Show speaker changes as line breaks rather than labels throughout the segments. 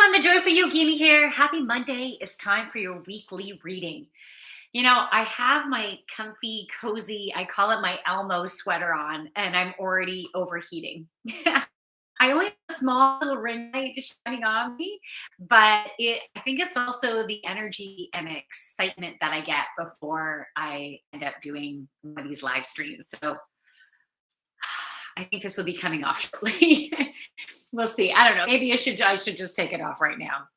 everyone, the Joyful Yogini here. Happy Monday. It's time for your weekly reading. I have my comfy, cozy, I call it my Elmo sweater on, and I'm already overheating. I only have a small little ring light just shining on me, but I think it's also the energy and excitement that I get before I end up doing one of these live streams. So I think this will be coming off shortly. We'll see. I don't know. Maybe I should just take it off right now.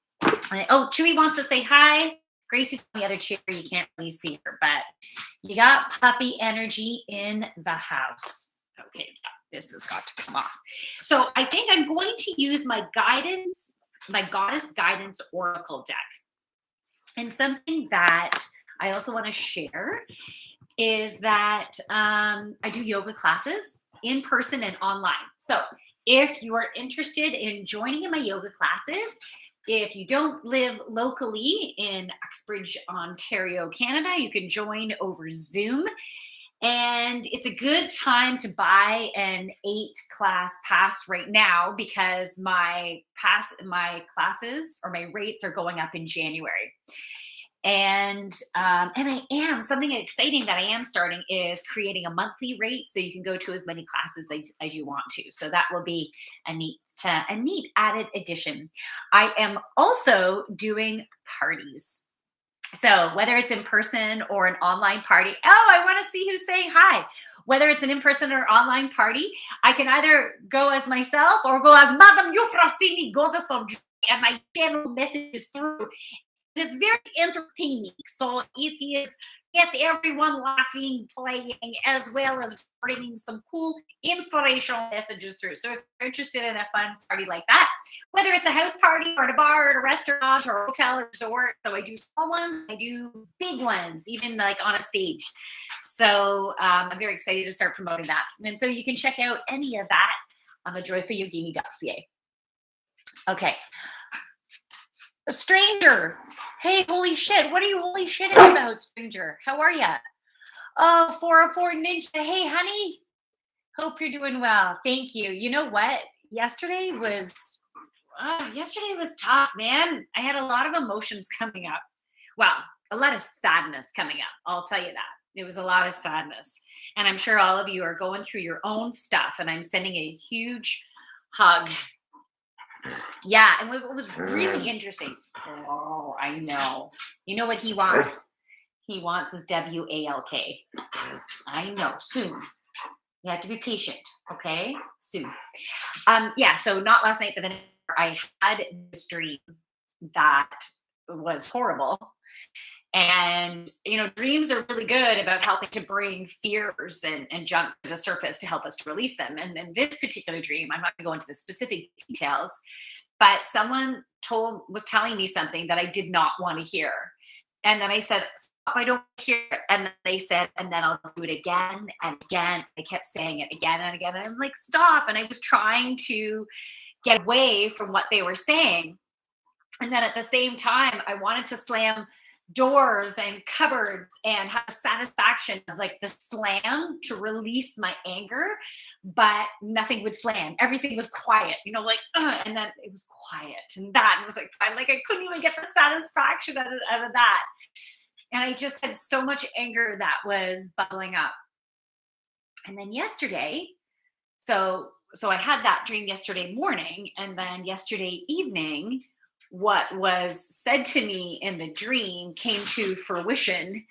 Oh, Chewy wants to say hi. Gracie's on the other chair. You can't really see her, but you got puppy energy in the house. Okay, yeah, this has got to come off. So I think I'm going to use my goddess guidance oracle deck. And something that I also want to share is that I do yoga classes in person and online. So if you are interested in joining in my yoga classes, if you don't live locally in Uxbridge, Ontario, Canada, you can join over Zoom. And it's a good time to buy an 8-class pass right now because my classes or my rates are going up in January. And I am something exciting that I am starting is creating a monthly rate so you can go to as many classes as you want to. So that will be a neat added addition. I am also doing parties. So whether it's in person or an online party, I want to see who's saying hi. Whether it's an in-person or online party, I can either go as myself or go as Madame Euphrosyne, Goddess of Joy, and my channel messages through. It's very entertaining. So it is get everyone laughing, playing, as well as bringing some cool inspirational messages through. So if you're interested in a fun party like that, whether it's a house party or at a bar or at a restaurant or a hotel or resort, so I do small ones, I do big ones, even like on a stage. So I'm very excited to start promoting that. And so you can check out any of that on the joyfulyogini.ca. Okay. A stranger. Hey, holy shit. What are you holy shitting about, stranger? How are ya? Oh, 404 Ninja. Hey, honey. Hope you're doing well. Thank you. You know what? Yesterday was tough, man. I had a lot of emotions coming up. Well, a lot of sadness coming up. I'll tell you that. It was a lot of sadness. And I'm sure all of you are going through your own stuff. And I'm sending a huge hug. Yeah, and what was really interesting. Oh, I know. You know what he wants? He wants his WALK. I know. Soon. You have to be patient. Okay. Soon. Yeah. So not last night, but then I had this dream that was horrible. And dreams are really good about helping to bring fears and junk to the surface to help us to release them. And in this particular dream, I'm not going to go into the specific details, but someone was telling me something that I did not want to hear. And then I said, "Stop, I don't hear it." And then they said, "And then I'll do it again and again." I kept saying it again and again. And I'm like, "Stop." And I was trying to get away from what they were saying. And then at the same time, I wanted to slam doors and cupboards and have a satisfaction of like the slam to release my anger, but nothing would slam. Everything was quiet, and then it was quiet and it was like, I couldn't even get the satisfaction out of that. And I just had so much anger that was bubbling up. And then yesterday, so I had that dream yesterday morning, and then yesterday evening, what was said to me in the dream came to fruition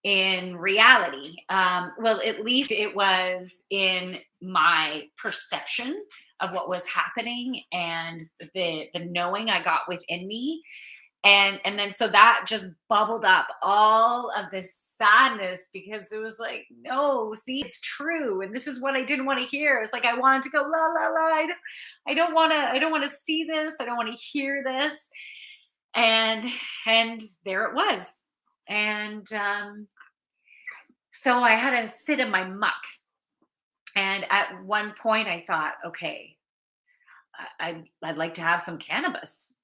in reality. Well, at least it was in my perception of what was happening and the knowing I got within me. And then so that just bubbled up all of this sadness because it was like, no, see, it's true. And this is what I didn't want to hear. It's like I wanted to go, la la la. I don't want to see this. I don't want to hear this. And there it was. And so I had to sit in my muck. And at one point I thought, okay, I'd like to have some cannabis.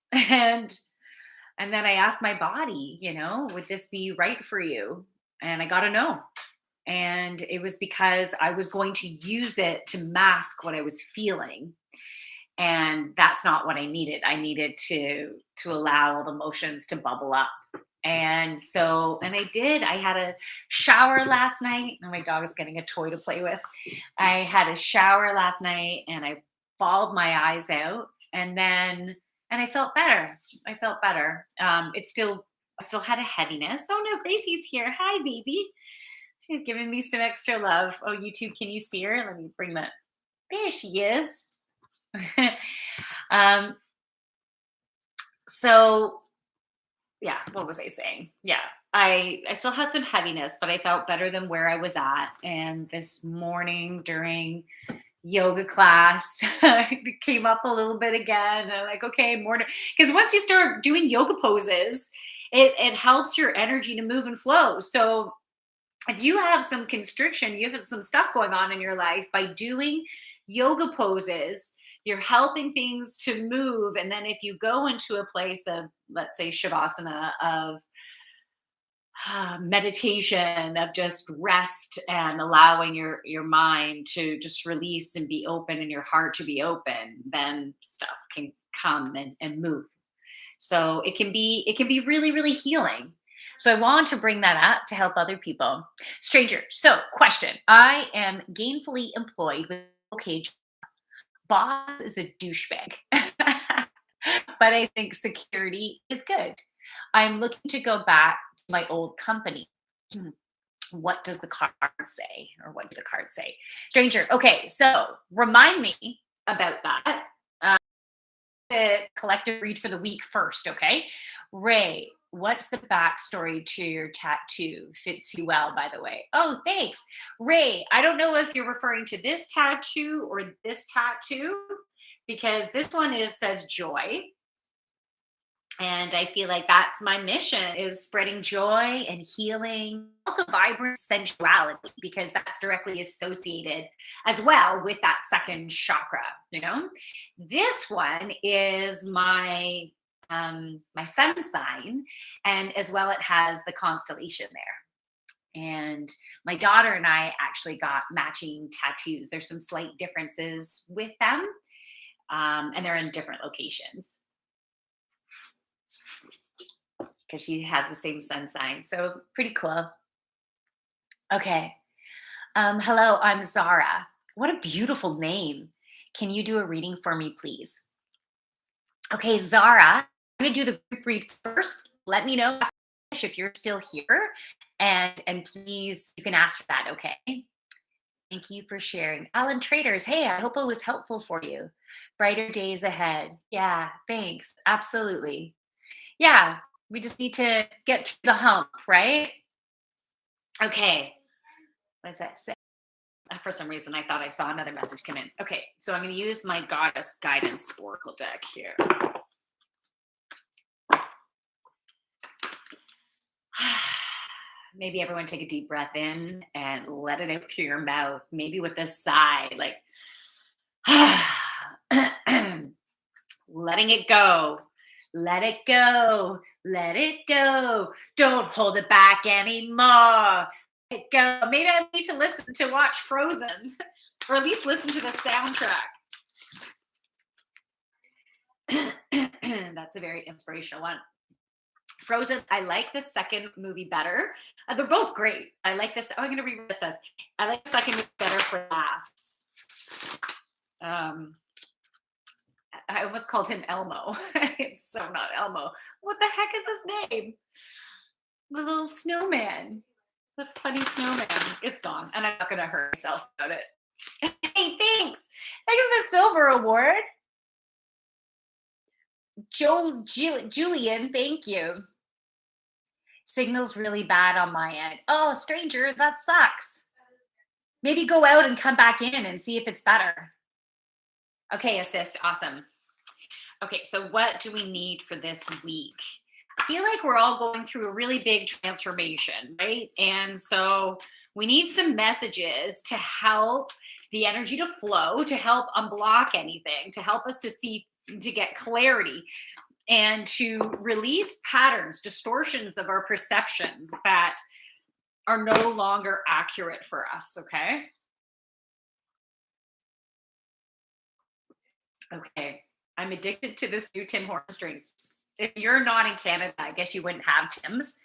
And then I asked my body, would this be right for you? And I got a no. And it was because I was going to use it to mask what I was feeling. and that's not what I needed. I needed to allow all the emotions to bubble up. And so, and I did. I had a shower last night, and my dog is getting a toy to play with. I had a shower last night, and I bawled my eyes out, and then and I felt better. I felt better. It still I still had a heaviness. Oh no, Gracie's here. Hi, baby. She's giving me some extra love. Oh, YouTube, can you see her? Let me bring that. There she is. um, so yeah, what was I saying? Yeah. I still had some heaviness, but I felt better than where I was at. And this morning during yoga class, it came up a little bit again. I'm like, okay, more to, because once you start doing yoga poses, it helps your energy to move and flow. So if you have some constriction, you have some stuff going on in your life, by doing yoga poses, you're helping things to move. And then if you go into a place of, let's say, shavasana, of meditation, of just rest and allowing your mind to just release and be open, and your heart to be open, then stuff can come and move. So it can be really, really healing. So I want to bring that up to help other people. Stranger. So question. I am gainfully employed with okay. Boss is a douchebag. But I think security is good. I'm looking to go back to my old company. What does the card say? Or what do the cards say? Stranger. Okay, so remind me about that. The collective read for the week first, okay? Ray, what's the backstory to your tattoo? Fits you well, by the way. Oh, thanks. Ray, I don't know if you're referring to this tattoo or this tattoo, because this one says joy. And I feel like that's my mission, is spreading joy and healing, also vibrant sensuality, because that's directly associated as well with that second chakra, you know? This one is my sun sign, and as well it has the constellation there. And my daughter and I actually got matching tattoos. There's some slight differences with them, and they're in different locations because she has the same sun sign. So pretty cool. Okay. Hello, I'm Zara. What a beautiful name. Can you do a reading for me, please? Okay, Zara, I'm going to do the group read first. Let me know if you're still here. And please, you can ask for that, okay? Thank you for sharing. Alan Traders, hey, I hope it was helpful for you. Brighter days ahead. Yeah, thanks. Absolutely. Yeah, we just need to get through the hump, right? Okay. What does that say? For some reason, I thought I saw another message come in. Okay, so I'm going to use my Goddess Guidance Oracle deck here. Maybe everyone take a deep breath in and let it out through your mouth, maybe with a sigh, like letting it go. Let it go. Let it go. Don't hold it back anymore. Let it go. Maybe I need to watch Frozen, or at least listen to the soundtrack. That's a very inspirational one. Frozen, I like the second movie better. They're both great. I like this. Oh, I'm going to read what it says. I like the second movie better for laughs. I almost called him Elmo. It's so not Elmo. What the heck is his name? The little snowman. The funny snowman. It's gone. And I'm not going to hurt myself about it. Hey, thanks. Thanks for the silver award. Julian, thank you. Signal's really bad on my end. Oh, stranger, that sucks. Maybe go out and come back in and see if it's better. Okay, assist. Awesome. Okay, so what do we need for this week? I feel like we're all going through a really big transformation, right? And so we need some messages to help the energy to flow, to help unblock anything, to help us to see, to get clarity, and to release patterns, distortions of our perceptions that are no longer accurate for us, okay? Okay. I'm addicted to this new Tim Hortons drink. If you're not in Canada, I guess you wouldn't have Tim's,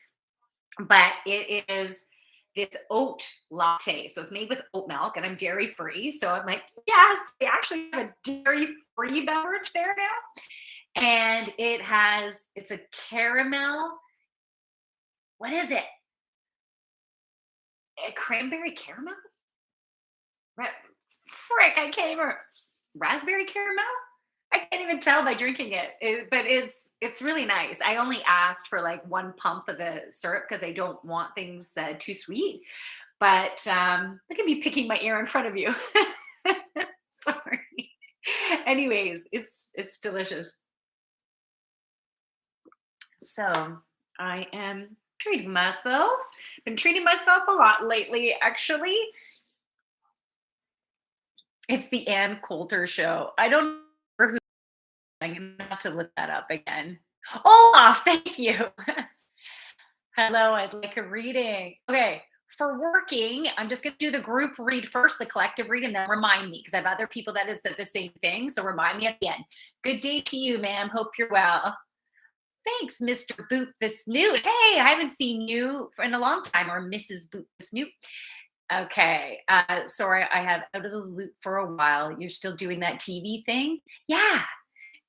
but it is this oat latte. So it's made with oat milk and I'm dairy free. So I'm like, yes, they actually have a dairy free beverage there now. And it's a caramel. What is it? A cranberry caramel? Ra- Frick, I can't even. Raspberry caramel? I can't even tell by drinking but it's really nice. I only asked for like one pump of the syrup because I don't want things too sweet. But look at me picking my ear in front of you. Sorry. Anyways, it's delicious. So I am treating myself. Been treating myself a lot lately, actually. It's the Ann Coulter show. I don't know who. I'm gonna have to look that up again. Olaf, thank you. Hello, I'd like a reading. Okay, for working, I'm just going to do the group read first, the collective read, and then remind me because I have other people that have said the same thing. So remind me at the end. Good day to you, ma'am. Hope you're well. Thanks, Mr. Boot the Snoot. Hey, I haven't seen you in a long time, or Mrs. Boot the Snoot. Okay, sorry, I have out of the loop for a while. You're still doing that TV thing? Yeah,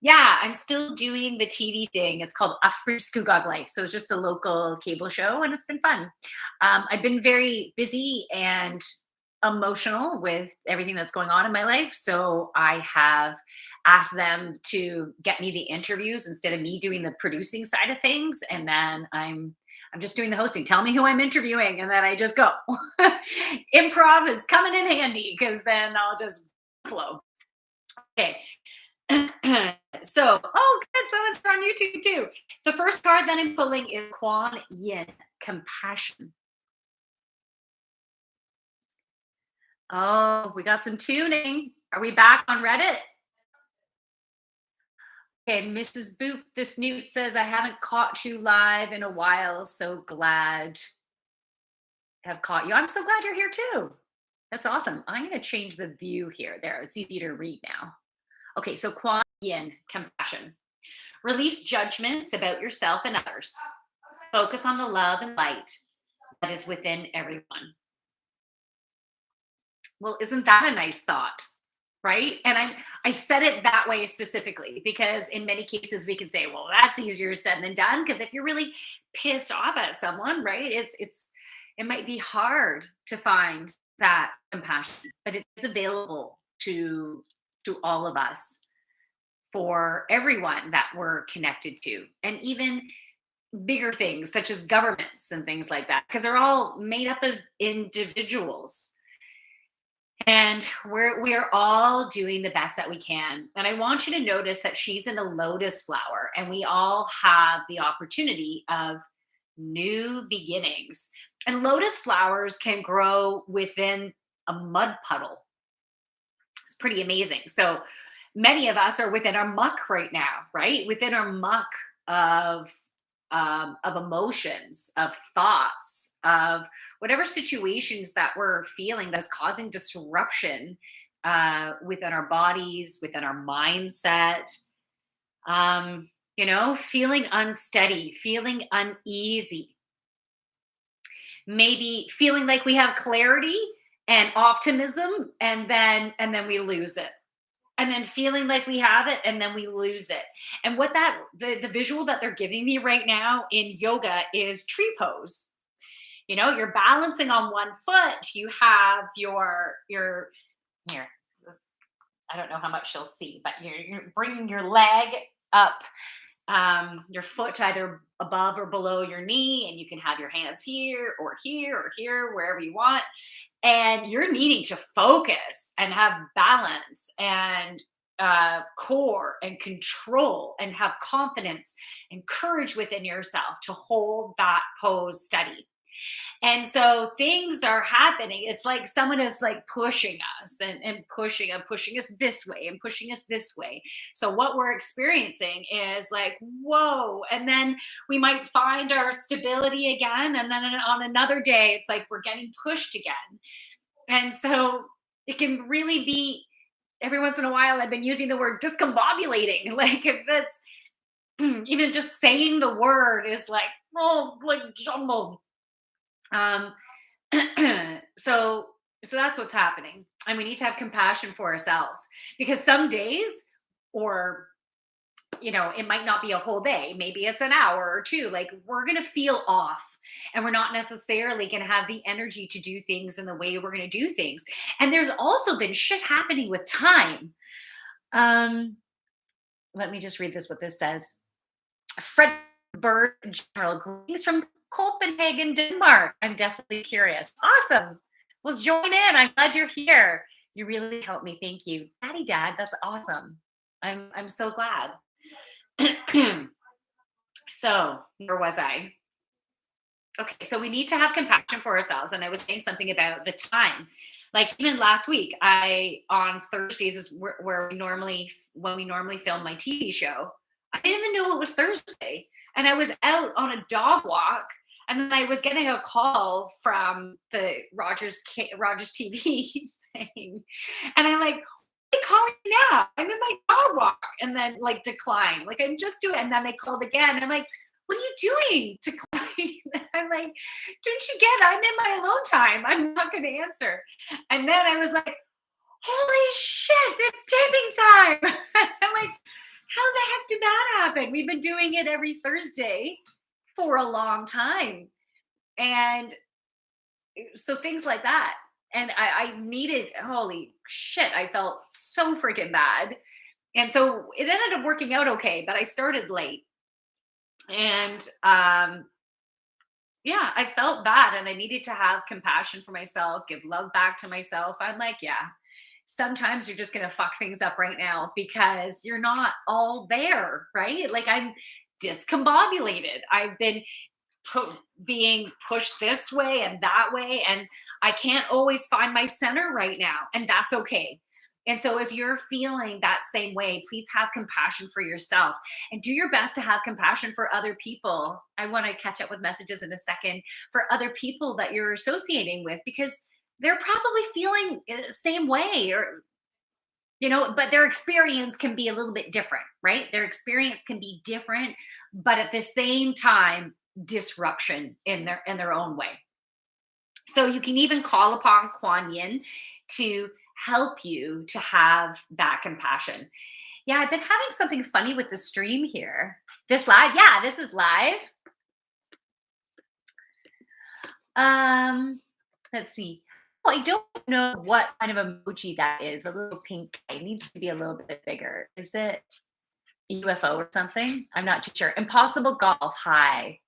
yeah, I'm still doing the TV thing. It's called Oxford Scugog Life. So it's just a local cable show and it's been fun. I've been very busy and emotional with everything that's going on in my life. So I have asked them to get me the interviews instead of me doing the producing side of things. And then I'm just doing the hosting. Tell me who I'm interviewing, and then I just go. Improv is coming in handy because then I'll just flow. Okay, oh, good. So it's on YouTube too. The first card that I'm pulling is Kuan Yin, compassion. Oh, we got some tuning. Are we back on Reddit? Okay, Mrs. Boot the Snoot says, I haven't caught you live in a while. So glad to have caught you. I'm so glad you're here too. That's awesome. I'm going to change the view here. There, it's easy to read now. Okay, so Kuan Yin, compassion. Release judgments about yourself and others. Focus on the love and light that is within everyone. Well, isn't that a nice thought? Right? And I said it that way specifically because in many cases we can say, well, that's easier said than done. Because if you're really pissed off at someone, right, it might be hard to find that compassion, but it is available to all of us for everyone that we're connected to. And even bigger things such as governments and things like that, because they're all made up of individuals. And we're all doing the best that we can. And I want you to notice that she's in a lotus flower, and we all have the opportunity of new beginnings. And lotus flowers can grow within a mud puddle. It's pretty amazing. So many of us are within our muck right now, right? Within our muck of emotions, of thoughts, of whatever situations that we're feeling that's causing disruption within our bodies, within our mindset. Feeling unsteady, feeling uneasy, maybe feeling like we have clarity and optimism, and then we lose it, and then feeling like we have it and then we lose it. And what that the visual that they're giving me right now in yoga is tree pose. You're balancing on one foot. You have your here. I don't know how much she'll see, but you're bringing your leg up, your foot either above or below your knee, and you can have your hands here or here or here, wherever you want. And you're needing to focus and have balance and core and control and have confidence and courage within yourself to hold that pose steady. And so things are happening. It's like someone is like pushing us and pushing and pushing us this way and pushing us this way. So what we're experiencing is like, whoa. And then we might find our stability again. And then on another day, it's like we're getting pushed again. And so it can really be every once in a while I've been using the word discombobulating. Like if that's even just saying the word is like, oh, like jumbled. Um, so so that's what's happening. And we need to have compassion for ourselves because some days, or it might not be a whole day, maybe it's an hour or two, like we're going to feel off and we're not necessarily going to have the energy to do things in the way we're going to do things. And there's also been shit happening with time. um Let me just read this, what this says. Fred Bird General, greetings from Copenhagen, Denmark. I'm definitely curious. Awesome. Well, join in. I'm glad you're here. You really helped me. Thank you. Daddy Dad, that's awesome. I'm so glad. So, where was I? Okay, so we need to have compassion for ourselves. And I was saying something about the time. Like even last week, I on Thursdays is where we normally when we normally film my TV show. I didn't even know it was Thursday, and I was out on a dog walk, and then I was getting a call from the Rogers TV saying, and I'm like, "They calling me now? I'm in my dog walk," and then like decline, like I'm just doing, and then they called again. I'm like, what are you doing to I'm like, don't you get I'm in my alone time. I'm not going to answer. And then I was like, holy shit, it's taping time. I'm like, how the heck did that happen? We've been doing it every Thursday for a long time. And so things like that. And I needed, holy shit, I felt so freaking bad. And so it ended up working out okay, but I started late. And yeah, I felt bad and I needed to have compassion for myself, give love back to myself. I'm like, yeah, sometimes you're just going to fuck things up right now because you're not all there, right? Like I'm discombobulated. I've been being pushed this way and that way, and I can't always find my center right now, and that's okay. And so if you're feeling that same way, please have compassion for yourself and do your best to have compassion for other people. I want to catch up with messages in a second for other people that you're associating with because they're probably feeling the same way, or but their experience can be a little bit different, right? Their experience can be different, but at the same time disruption in their own way. So you can even call upon Kuan Yin to help you to have that compassion. Yeah, I've been having something funny with the stream here. This live? Yeah, this is live. Let's see. Oh, I don't know what kind of emoji that is. The little pink guy needs to be a little bit bigger. Is it a UFO or something? I'm not too sure. Impossible Golf. Hi.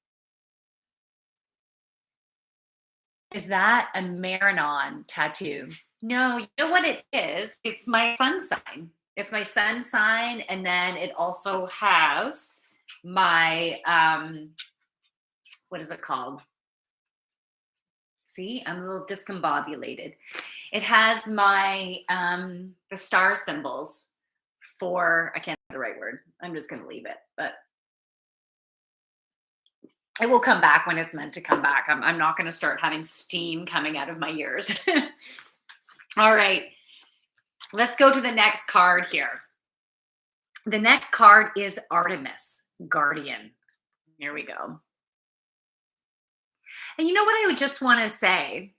Is that a Marinon tattoo? No, you know what it is? It's my sun sign. It's my sun sign, and then it also has my what is it called? See, I'm a little discombobulated. It has my the star symbols for, I can't think of the right word. I'm just gonna leave it, but it will come back when it's meant to come back. I'm not going to start having steam coming out of my ears. All right. Let's go to the next card here. The next card is Artemis Guardian. Here we go. And you know what I would just want to say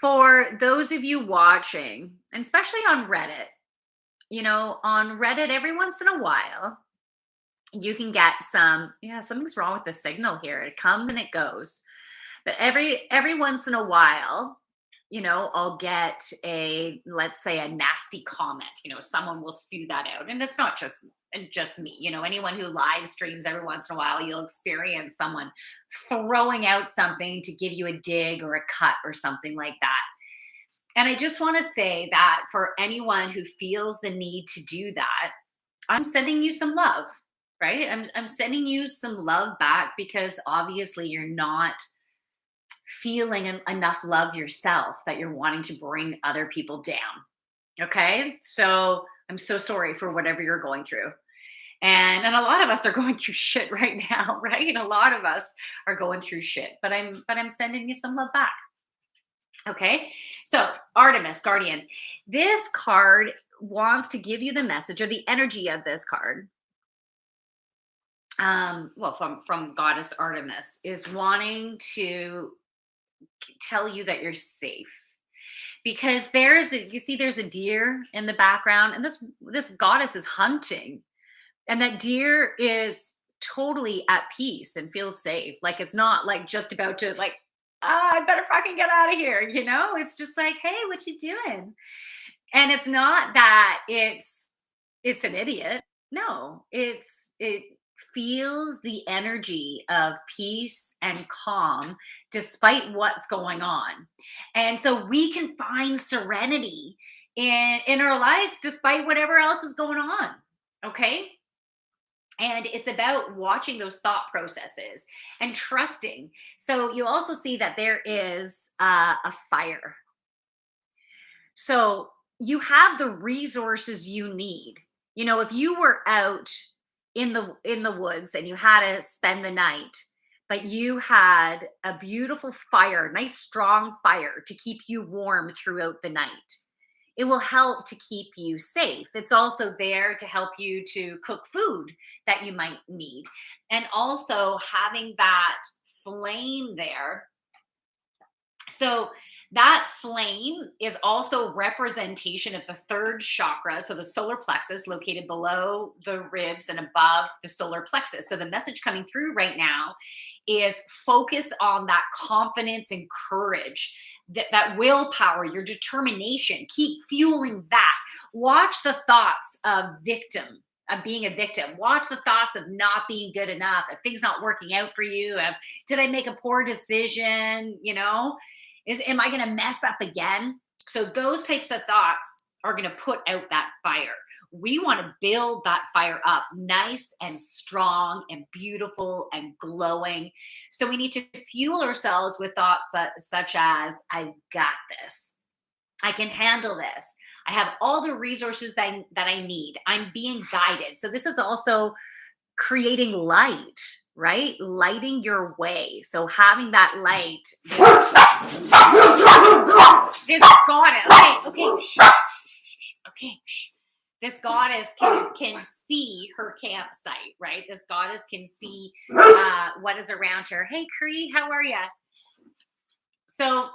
for those of you watching, and especially on Reddit, on Reddit, every once in a while, you can get something's wrong with the signal here. It comes and it goes. But every once in a while, I'll get let's say a nasty comment. Someone will spew that out. And it's not just me. Anyone who live streams, every once in a while, you'll experience someone throwing out something to give you a dig or a cut or something like that. And I just want to say that for anyone who feels the need to do that, I'm sending you some love. Right? I'm sending you some love back because obviously you're not feeling enough love yourself that you're wanting to bring other people down. Okay? So I'm so sorry for whatever you're going through. And a lot of us are going through shit right now, right? And a lot of us are going through shit, but I'm sending you some love back. Okay? So, Artemis Guardian. This card, wants to give you the message, or the energy of this card, well, from goddess Artemis, is wanting to tell you that you're safe, because you see there's a deer in the background, and this goddess is hunting, and that deer is totally at peace and feels safe. Like, it's not like just about to, like, I better fucking get out of here, it's just like, hey, what you doing? And it's not that it's an idiot. No, it feels the energy of peace and calm despite what's going on. And so we can find serenity in our lives despite whatever else is going on. Okay? And it's about watching those thought processes and trusting. So you also see that there is a fire. So you have the resources you need. If you were out in the woods and you had to spend the night, but you had a beautiful fire, nice strong fire to keep you warm throughout the night, it will help to keep you safe. It's also there to help you to cook food that you might need. And also having that flame there. So that flame is also representation of the third chakra. So the solar plexus, located below the ribs and above the solar plexus. So the message coming through right now is focus on that confidence and courage, that willpower, your determination. Keep fueling that. Watch the thoughts of being a victim. Watch the thoughts of not being good enough, of things not working out for you, of did I make a poor decision, am I going to mess up again? So those types of thoughts are going to put out that fire. We want to build that fire up nice and strong and beautiful and glowing. So we need to fuel ourselves with thoughts such as, I've got this. I can handle this. I have all the resources that I need. I'm being guided. So this is also creating light, right? Lighting your way. So having that light. This goddess. Okay. Shh. Okay. Shh. This goddess can see her campsite, right? This goddess can see what is around her. Hey, Cree, how are you? So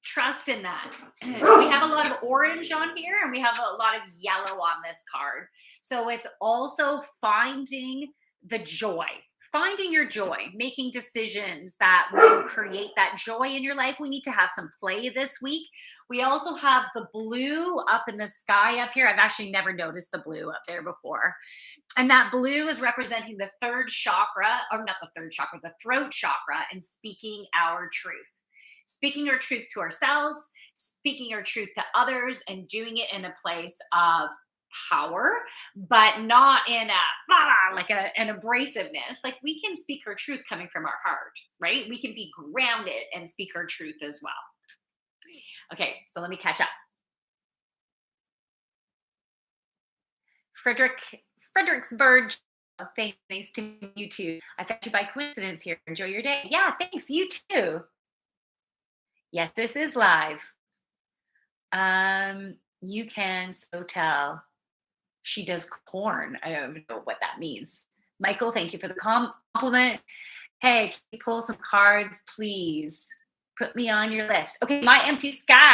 trust in that. We have a lot of orange on here, and we have a lot of yellow on this card. So it's also finding the joy, finding your joy, making decisions that will create that joy in your life. We need to have some play this week. We also have the blue up in the sky up here. I've actually never noticed the blue up there before. And that blue is representing the third chakra, or not the third chakra, the throat chakra, and speaking our truth. Speaking our truth to ourselves, speaking our truth to others, and doing it in a place of power, but not in an abrasiveness. Like, we can speak our truth coming from our heart, right? We can be grounded and speak our truth as well. Okay, so let me catch up. Fredericksburg. Thanks. Nice to meet you too. I found you by coincidence here. Enjoy your day. Yeah, thanks. You too. Yes, this is live. You can so tell she does corn. I don't even know what that means. Michael, thank you for the compliment. Hey, can you pull some cards, please? Put me on your list. Okay, my empty sky.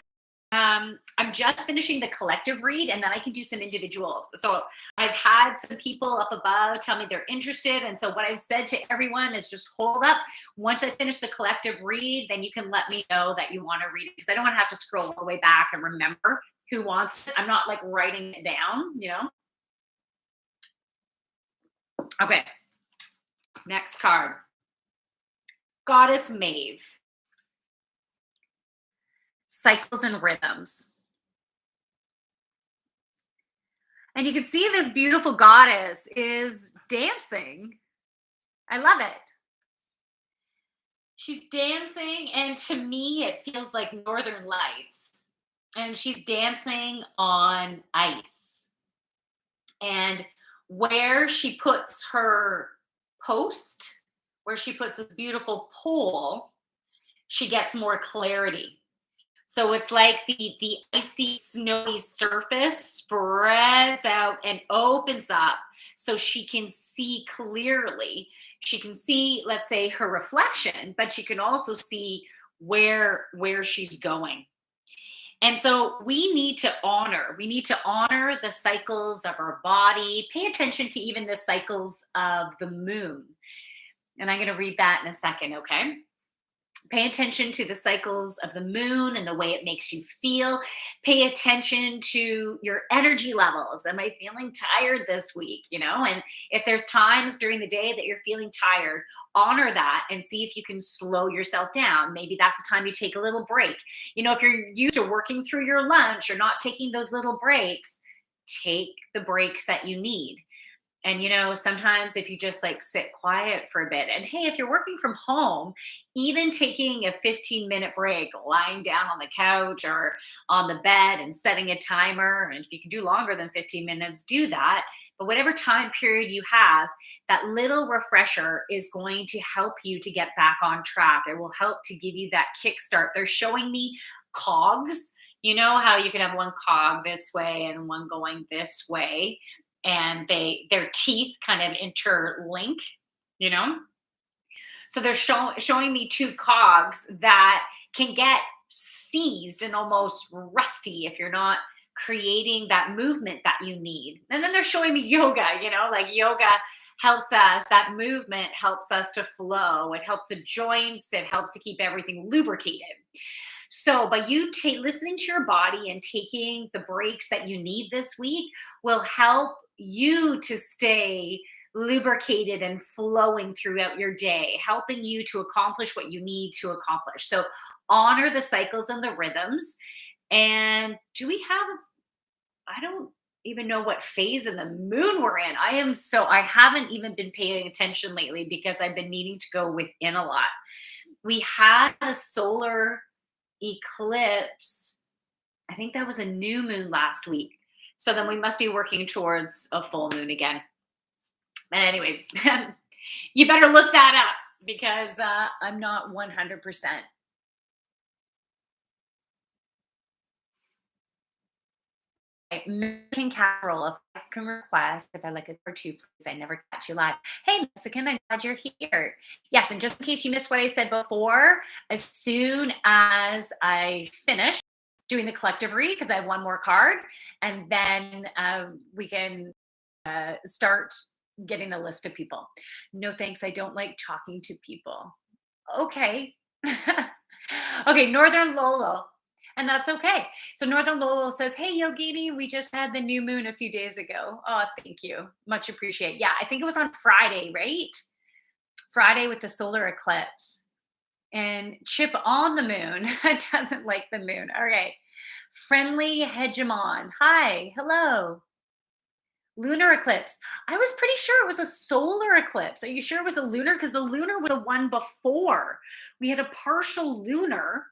I'm just finishing the collective read, and then I can do some individuals. So I've had some people up above tell me they're interested. And so what I've said to everyone is just hold up. Once I finish the collective read, then you can let me know that you want to read it, because I don't want to have to scroll all the way back and remember who wants it. I'm not like writing it down, Okay. Next card. Goddess Maeve. Cycles and rhythms. And you can see this beautiful goddess is dancing. I love it. She's dancing, and to me, it feels like Northern Lights. And she's dancing on ice. And where she puts her post, where she puts this beautiful pole, she gets more clarity. So it's like the icy, snowy surface spreads out and opens up so she can see clearly. She can see, let's say, her reflection, but she can also see where she's going. And so we need to honor the cycles of our body, pay attention to even the cycles of the moon. And I'm going to read that in a second, okay? Pay attention to the cycles of the moon and the way it makes you feel. Pay attention to your energy levels. Am I feeling tired this week? And if there's times during the day that you're feeling tired, honor that and see if you can slow yourself down. Maybe that's the time you take a little break. If you're used to working through your lunch or not taking those little breaks, take the breaks that you need. And sometimes if you just like sit quiet for a bit, and hey, if you're working from home, even taking a 15-minute break, lying down on the couch or on the bed and setting a timer, and if you can do longer than 15 minutes, do that. But whatever time period you have, that little refresher is going to help you to get back on track. It will help to give you that kickstart. They're showing me cogs. You know how you can have one cog this way and one going this way, and their teeth kind of interlink, you know so they're showing me two cogs that can get seized and almost rusty if you're not creating that movement that you need. And then they're showing me yoga, like yoga helps us, that movement helps us to flow, it helps the joints, it helps to keep everything lubricated. So by you listening to your body and taking the breaks that you need this week will help you to stay lubricated and flowing throughout your day, helping you to accomplish what you need to accomplish. So honor the cycles and the rhythms. And do we have, I don't even know what phase of the moon we're in. I haven't even been paying attention lately because I've been needing to go within a lot. We had a solar eclipse. I think that was a new moon last week. So then we must be working towards a full moon again. And anyways, you better look that up because I'm not 100%. Mexican casserole, if I can request, if I like it for two, please. I never catch you live. Hey, Mexican, I'm glad you're here. Yes, and just in case you missed what I said before, as soon as I finish doing the collective read, because I have one more card, and then we can start getting a list of people. No, thanks. I don't like talking to people. Okay. Okay, Northern Lolo. And that's okay. So Northern Lolo says, "Hey Yogini, we just had the new moon a few days ago." Oh, thank you. Much appreciate. Yeah, I think it was on Friday, right? Friday with the solar eclipse. And Chip on the moon doesn't like the moon. All right. Friendly hegemon. Hi. Hello. Lunar eclipse. I was pretty sure it was a solar eclipse. Are you sure it was a lunar? Because the lunar was the one before. We had a partial lunar,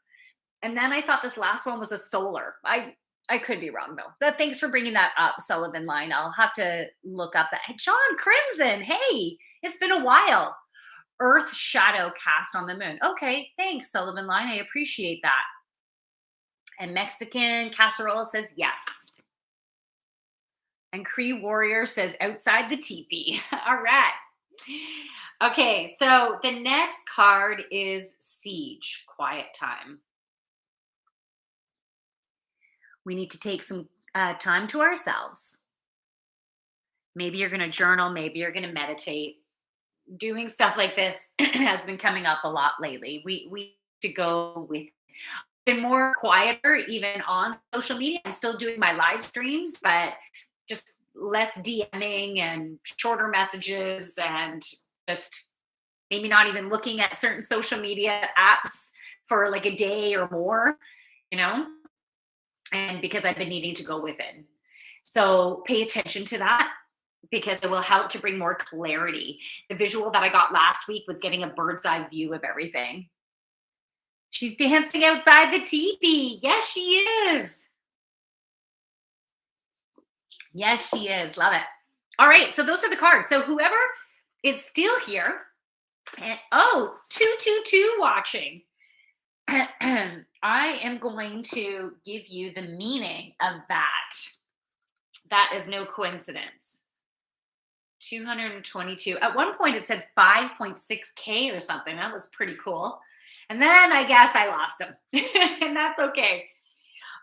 and then I thought this last one was a solar. I could be wrong though. But thanks for bringing that up, Sullivan Line. I'll have to look up that. Hey, John Crimson. Hey, it's been a while. Earth shadow cast on the moon. Okay, thanks, Sullivan Line. I appreciate that. And Mexican casserole says yes. And Cree Warrior says outside the teepee. All right. Okay, so the next card is Siege, quiet time. We need to take some time to ourselves. Maybe you're going to journal, maybe you're going to meditate. Doing stuff like this has been coming up a lot lately. We need to go with been more quieter even on social media. I'm still doing my live streams, but just less DMing and shorter messages and just maybe not even looking at certain social media apps for like a day or more, you know, and because I've been needing to go within. So pay attention to that because it will help to bring more clarity. The visual that I got last week was getting a bird's eye view of everything. She's dancing outside the teepee. Yes, she is. Yes, she is. Love it. All right. So those are the cards. So whoever is still here, and 222 watching. I am going to give you the meaning of that. That is no coincidence. 222. At one point, it said 5.6K or something. That was pretty cool. And then I guess I lost them. And that's okay.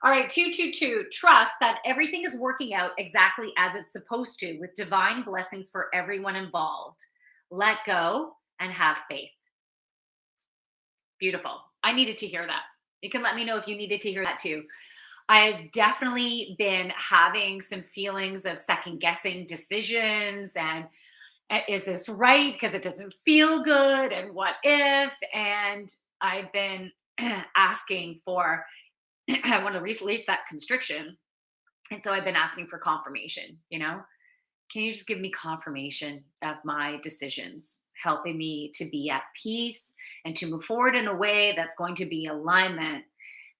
All right, 222. Trust that everything is working out exactly as it's supposed to, with divine blessings for everyone involved. Let go and have faith. Beautiful. I needed to hear that. You can let me know if you needed to hear that too. I've definitely been having some feelings of second guessing decisions and is this right? Because it doesn't feel good. And what if? And I've been asking for, I want to release that constriction. And so I've been asking for confirmation, can you just give me confirmation of my decisions, helping me to be at peace and to move forward in a way that's going to be alignment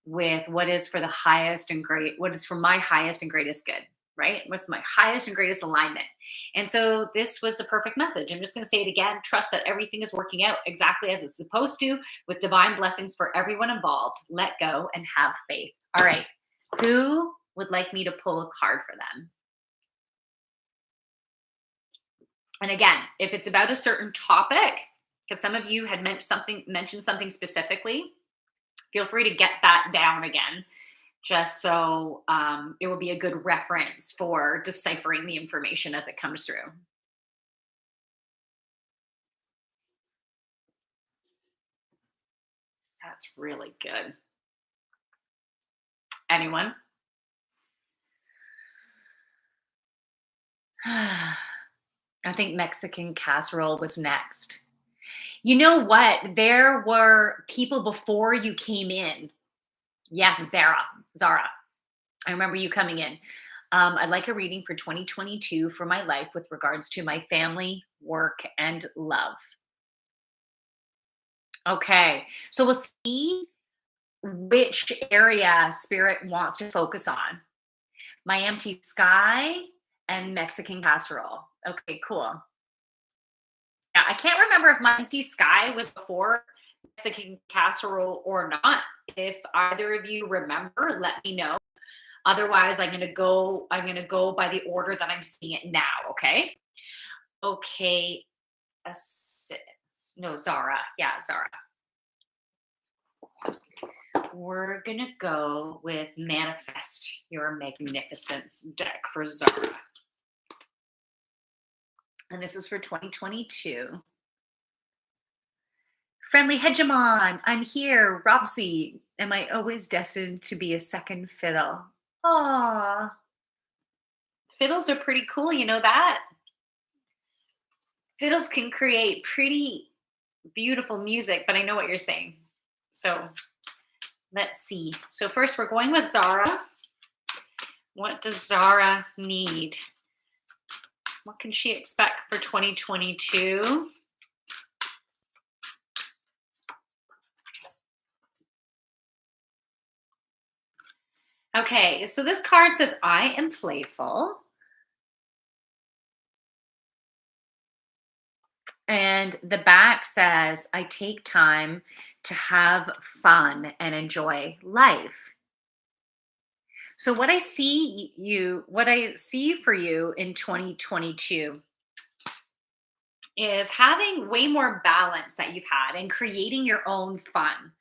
with what is for the highest and great, what is for my highest and greatest good, right? What's my highest and greatest alignment? And so this was the perfect message. I'm just going to say it again. Trust that everything is working out exactly as it's supposed to, with divine blessings for everyone involved. Let go and have faith. All right. Who would like me to pull a card for them? And again, if it's about a certain topic, because some of you had mentioned something specifically, feel free to get that down again, just so it will be a good reference for deciphering the information as it comes through. That's really good. Anyone? I think Mexican casserole was next. You know what? There were people before you came in. Yes, Zara. I remember you coming in. I'd like a reading for 2022 for my life with regards to my family, work, and love. Okay, so we'll see which area spirit wants to focus on. My empty sky and Mexican casserole. Okay, cool. Yeah, I can't remember if my empty sky was before Mexican casserole or not. If either of you remember, let me know. Otherwise, I'm gonna go by the order that I'm seeing it now. Okay. Okay. No, Zara. Yeah, Zara. We're gonna go with Manifest Your Magnificence deck for Zara. And this is for 2022. Friendly hegemon, I'm here. Robsy, am I always destined to be a second fiddle? Aw, fiddles are pretty cool, you know that? Fiddles can create pretty beautiful music, but I know what you're saying. So let's see. So first we're going with Zara. What does Zara need? What can she expect for 2022? Okay, so this card says, I am playful. And the back says, I take time to have fun and enjoy life. So what I see for you in 2022 is having way more balance that you've had and creating your own fun.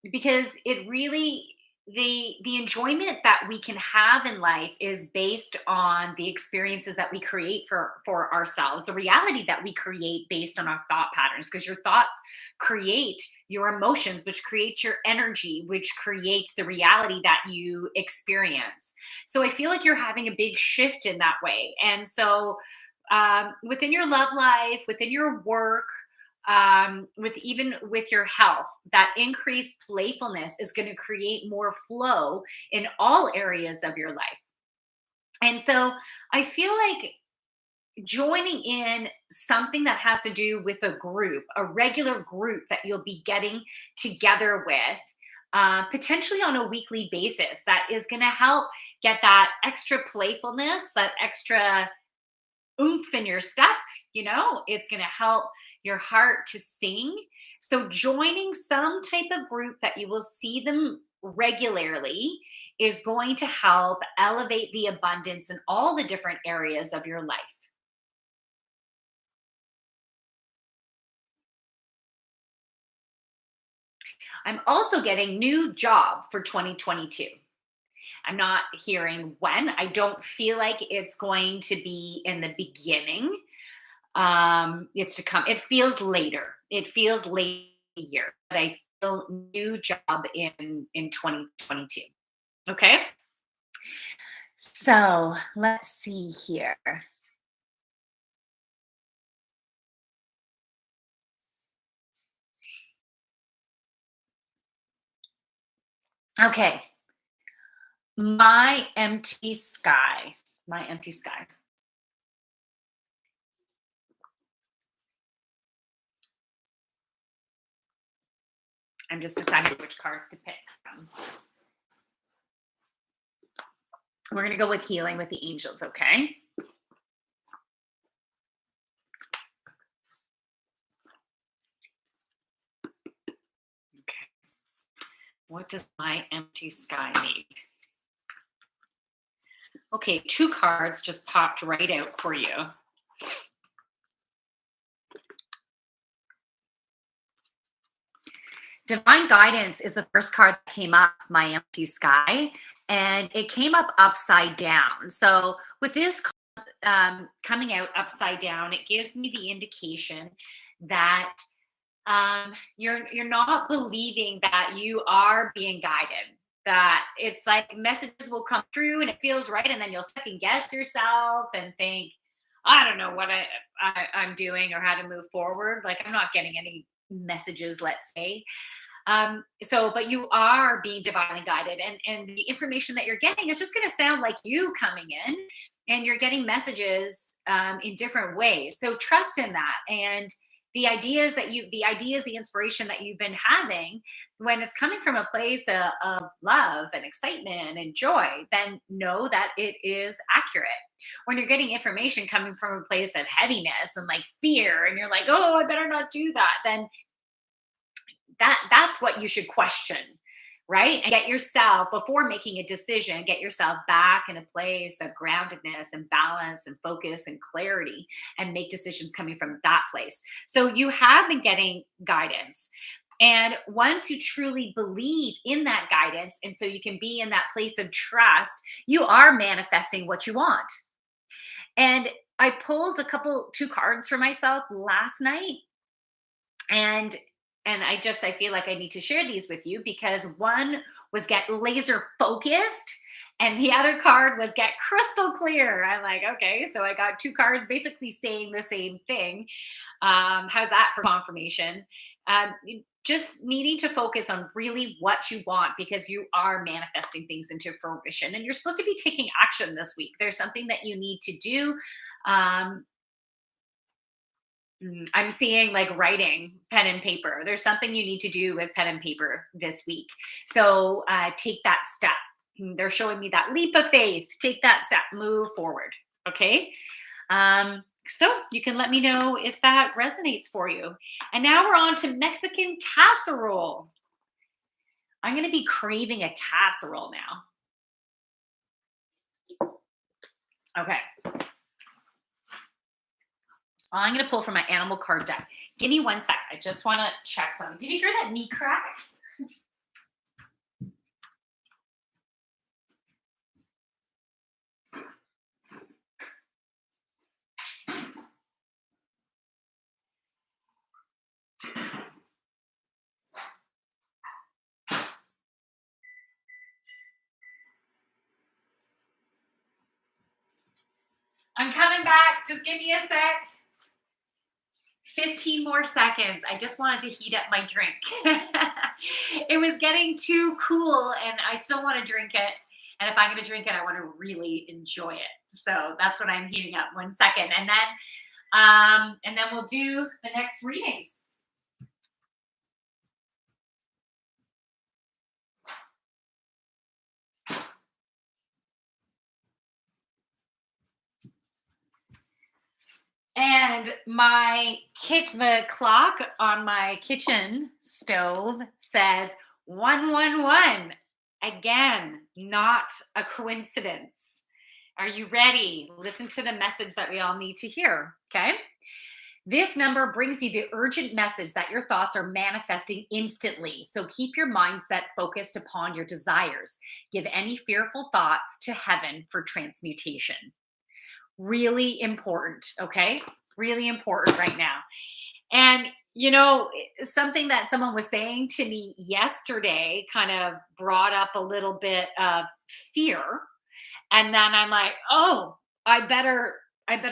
Because it really the enjoyment that we can have in life is based on the experiences that we create for ourselves, the reality that we create based on our thought patterns, because your thoughts create your emotions, which creates your energy, which creates the reality that you experience. So I feel like you're having a big shift in that way. And so within your love life, within your work, with even with your health, that increased playfulness is going to create more flow in all areas of your life. And so I feel like joining in something that has to do with a group, a regular group that you'll be getting together with, potentially on a weekly basis, that is going to help get that extra playfulness, that extra oomph in your step, it's going to help your heart to sing. So, joining some type of group that you will see them regularly is going to help elevate the abundance in all the different areas of your life. I'm also getting new job for 2022. I'm not hearing when. I don't feel like it's going to be in the beginning. It's to come. It feels later. It feels late year, but I feel new job in 2022. Okay. So let's see here. Okay. My empty sky. My empty sky. I'm just deciding which cards to pick from. We're going to go with healing with the angels, okay? Okay. What does my empty sky need? Okay, two cards just popped right out for you. Divine guidance is the first card that came up, my empty sky, and it came up upside down. So with this coming out upside down, it gives me the indication that you're not believing that you are being guided. That it's like messages will come through and it feels right, and then you'll second guess yourself and think, I don't know what I'm doing or how to move forward. Like I'm not getting any messages, let's say. So but you are being divinely guided, and the information that you're getting is just going to sound like you coming in, and you're getting messages in different ways. So trust in that, and the inspiration that you've been having, when it's coming from a place of love and excitement and joy, then know that it is accurate. When you're getting information coming from a place of heaviness and like fear, and you're like, oh, I better not do that, then that's what you should question, right? And get yourself, before making a decision, get yourself back in a place of groundedness and balance and focus and clarity, and make decisions coming from that place. So you have been getting guidance, and once you truly believe in that guidance, and so you can be in that place of trust, you are manifesting what you want. And I pulled two cards for myself last night, and I feel like I need to share these with you, because one was get laser focused and the other card was get crystal clear. I'm like, okay, so I got two cards basically saying the same thing. How's that for confirmation? Just needing to focus on really what you want, because you are manifesting things into fruition, and you're supposed to be taking action this week. There's something that you need to do. um, I'm seeing like writing, pen and paper. There's something you need to do with pen and paper this week. So take that step. They're showing me that leap of faith. Take that step, move forward. Okay. So you can let me know if that resonates for you. And now we're on to Mexican casserole. I'm going to be craving a casserole now. Okay. I'm going to pull from my animal card deck. Give me 1 sec. I just want to check something. Did you hear that knee crack? I'm coming back. Just give me a sec. 15 more seconds. I just wanted to heat up my drink. It was getting too cool and I still want to drink it. And if I'm going to drink it, I want to really enjoy it. So that's what I'm heating up. 1 second. And then we'll do the next readings. And the clock on my kitchen stove says 111. Again, not a coincidence. Are you ready? Listen to the message that we all need to hear. Okay. This number brings you the urgent message that your thoughts are manifesting instantly. So keep your mindset focused upon your desires. Give any fearful thoughts to heaven for transmutation. Really important. Okay. Really important right now. And, something that someone was saying to me yesterday kind of brought up a little bit of fear. And then I'm like, oh, I better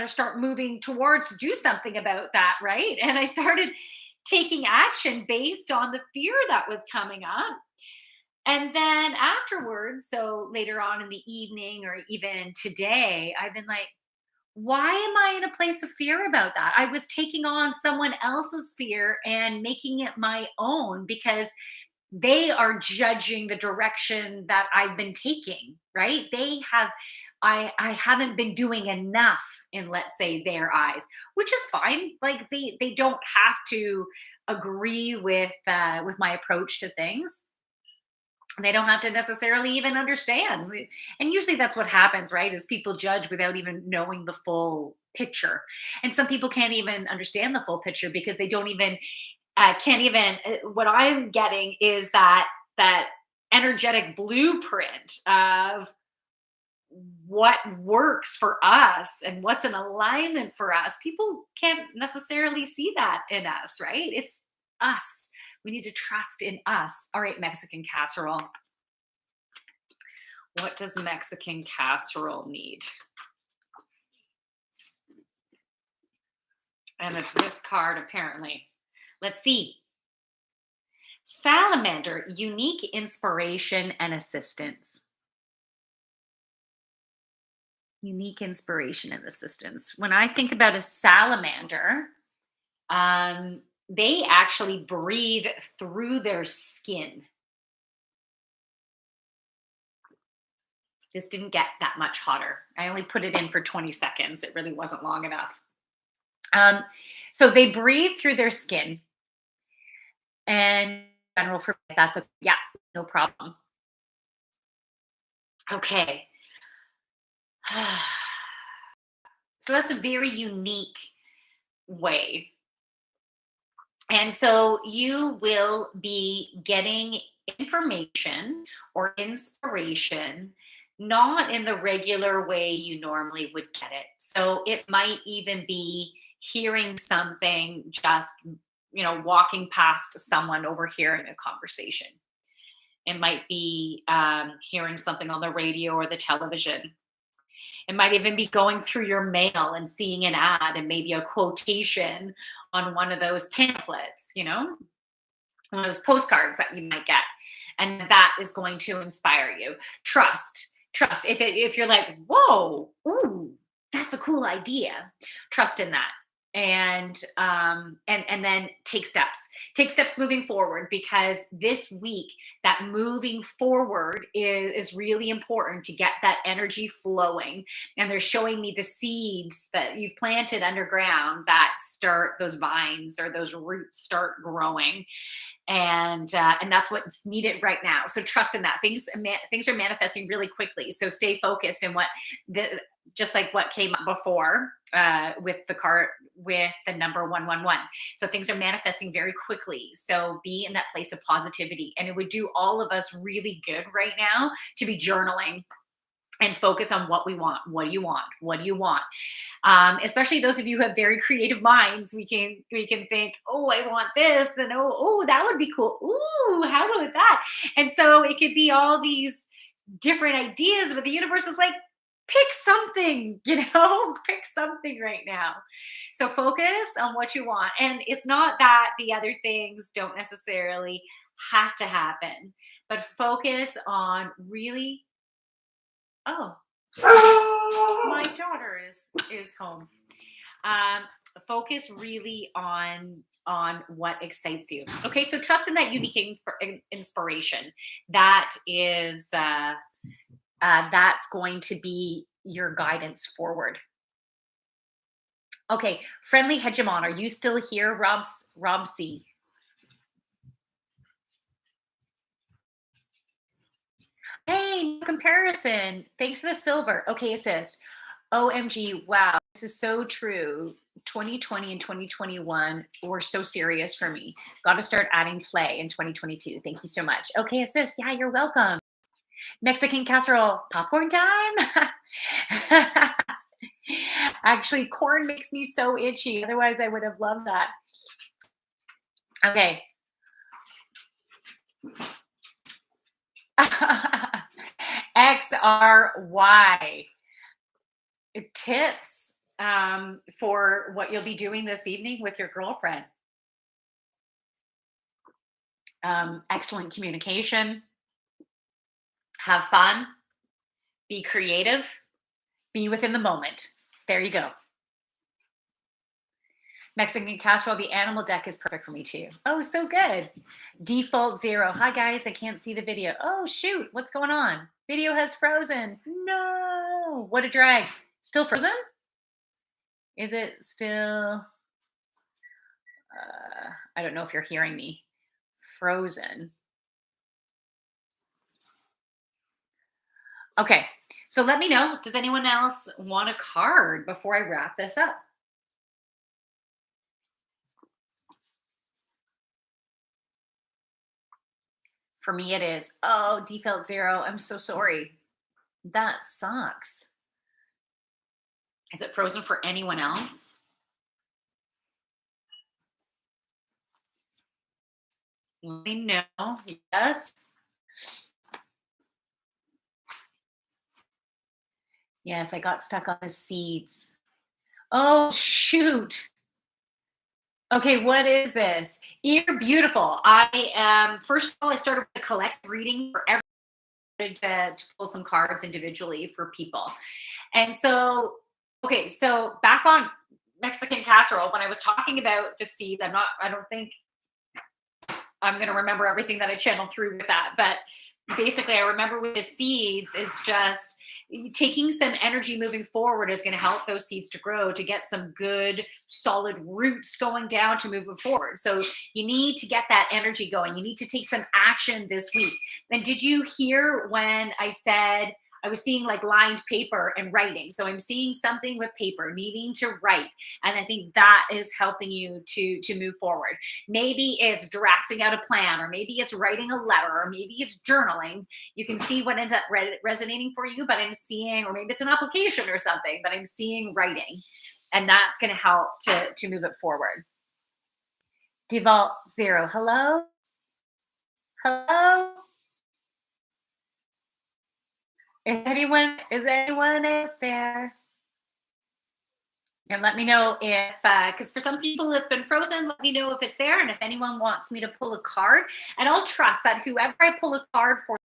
start moving towards do something about that, right? And I started taking action based on the fear that was coming up. And then afterwards, so later on in the evening or even today, I've been like, why am I in a place of fear about that? I was taking on someone else's fear and making it my own because they are judging the direction that I've been taking, right? I haven't been doing enough in, let's say, their eyes, which is fine. Like they don't have to agree with my approach to things. They don't have to necessarily even understand. And usually that's what happens, right? Is people judge without even knowing the full picture. And some people can't even understand the full picture because they don't even can't even what I'm getting is that energetic blueprint of what works for us and what's in alignment for us. People can't necessarily see that in us, right? It's us. We need to trust in us. All right, Mexican casserole. What does Mexican casserole need? And it's this card, apparently. Let's see. Salamander, unique inspiration and assistance. Unique inspiration and assistance. When I think about a salamander, they actually breathe through their skin. This didn't get that much hotter. I only put it in for 20 seconds. It really wasn't long enough. So they breathe through their skin. And in general, for yeah, no problem. Okay. So that's a very unique way. And so you will be getting information or inspiration not in the regular way you normally would get it. So it might even be hearing something just, walking past someone overhearing a conversation. It might be hearing something on the radio or the television. It might even be going through your mail and seeing an ad and maybe a quotation on one of those pamphlets, one of those postcards that you might get. And that is going to inspire you. Trust. If you're like, whoa, ooh, that's a cool idea. Trust in that. And then take steps moving forward, because this week that moving forward is really important to get that energy flowing. And they're showing me the seeds that you've planted underground that start, those vines or those roots start growing. And that's what's needed right now. So trust in that. Things are manifesting really quickly. So stay focused in just like what came up before with the card with the number 111. So things are manifesting very quickly. So be in that place of positivity, and it would do all of us really good right now to be journaling and focus on what we want. What do you want? What do you want? Especially those of you who have very creative minds, we can think, oh, I want this, and oh, that would be cool. Ooh, how about that? And so it could be all these different ideas, but the universe is like, pick something, pick something right now. So focus on what you want. And it's not that the other things don't necessarily have to happen, but focus on really, oh, my daughter is home. Focus really on what excites you. Okay, so trust in that unique inspiration. That is that's going to be your guidance forward. Okay, friendly hegemon, are you still here, Rob C? Hey, no comparison. Thanks for the silver. Okay, assist. OMG, wow, this is so true. 2020 and 2021 were so serious for me. Got to start adding play in 2022. Thank you so much. Okay, assist. Yeah, you're welcome. Mexican casserole, popcorn time. Actually, corn makes me so itchy. Otherwise, I would have loved that. Okay. XRY tips for what you'll be doing this evening with your girlfriend. Excellent communication, have fun, be creative, be within the moment. There you go. Mexican casserole, the animal deck is perfect for me too. Oh, so good. Default 0. Hi guys, I can't see the video. Oh shoot, what's going on? Video has frozen. No, what a drag. Still frozen? Is it still? I don't know if you're hearing me. Frozen. Okay, so let me know. Does anyone else want a card before I wrap this up? For me, it is. Oh, default 0. I'm so sorry. That sucks. Is it frozen for anyone else? Let me know. Yes. Yes, I got stuck on the seeds. Oh, shoot. Okay, what is this? You're beautiful. I am, first of all, I started with a collect reading for everyone to pull some cards individually for people. And so, okay, so back on Mexican casserole, when I was talking about the seeds, I don't think I'm going to remember everything that I channeled through with that. But basically, I remember with the seeds is just taking some energy moving forward is going to help those seeds to grow, to get some good solid roots going down to move it forward. So you need to get that energy going. You need to take some action this week. Then did you hear when I said I was seeing like lined paper and writing? So I'm seeing something with paper, needing to write. And I think that is helping you to move forward. Maybe it's drafting out a plan, or maybe it's writing a letter, or maybe it's journaling. You can see what ends up resonating for you, but I'm seeing, or maybe it's an application or something, but I'm seeing writing, and that's going to help to move it forward. Default 0. Hello? Hello? Is anyone out there? And let me know if, because for some people it's been frozen, let me know if it's there. And if anyone wants me to pull a card, and I'll trust that whoever I pull a card for,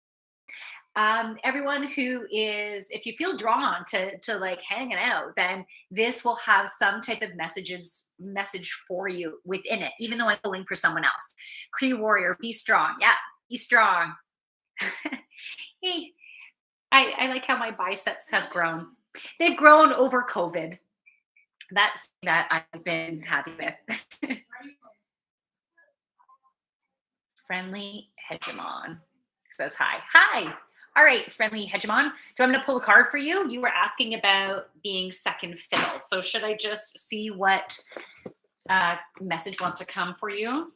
everyone who is, if you feel drawn to like hanging out, then this will have some type of message for you within it, even though I'm pulling for someone else. Cree Warrior, be strong. Yeah, be strong. Hey, I like how my biceps have grown. They've grown over COVID. That's that I've been happy with. Friendly hegemon says hi. Hi. All right, friendly hegemon. Do you want me to pull a card for you? You were asking about being second fiddle. So should I just see what message wants to come for you?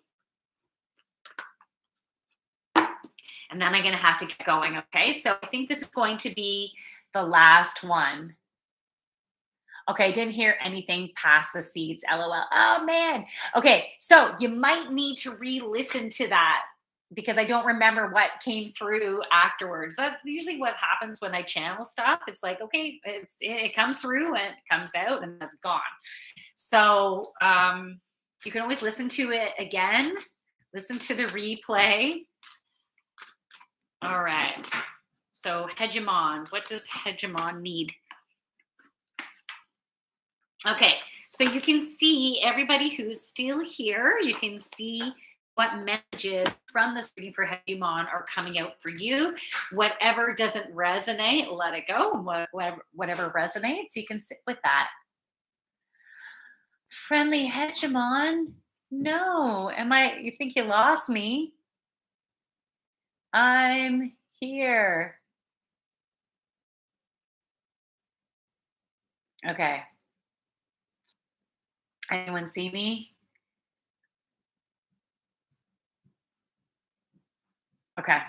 And then I'm going to have to get going. Okay, so I think this is going to be the last one. Okay, didn't hear anything past the seeds. LOL. Oh man. Okay, so you might need to re-listen to that because I don't remember what came through afterwards. That's usually what happens when I channel stuff. It's like, okay, it comes through and it comes out and that's gone. So you can always listen to it again. Listen to the replay. All right. So hegemon. What does hegemon need? Okay, so you can see everybody who's still here. You can see what messages from this reading for Hegemon are coming out for you. Whatever doesn't resonate, let it go. Whatever resonates, you can sit with that. Friendly hegemon? No. Am I you think you lost me? I'm here. Okay. Anyone see me? Okay.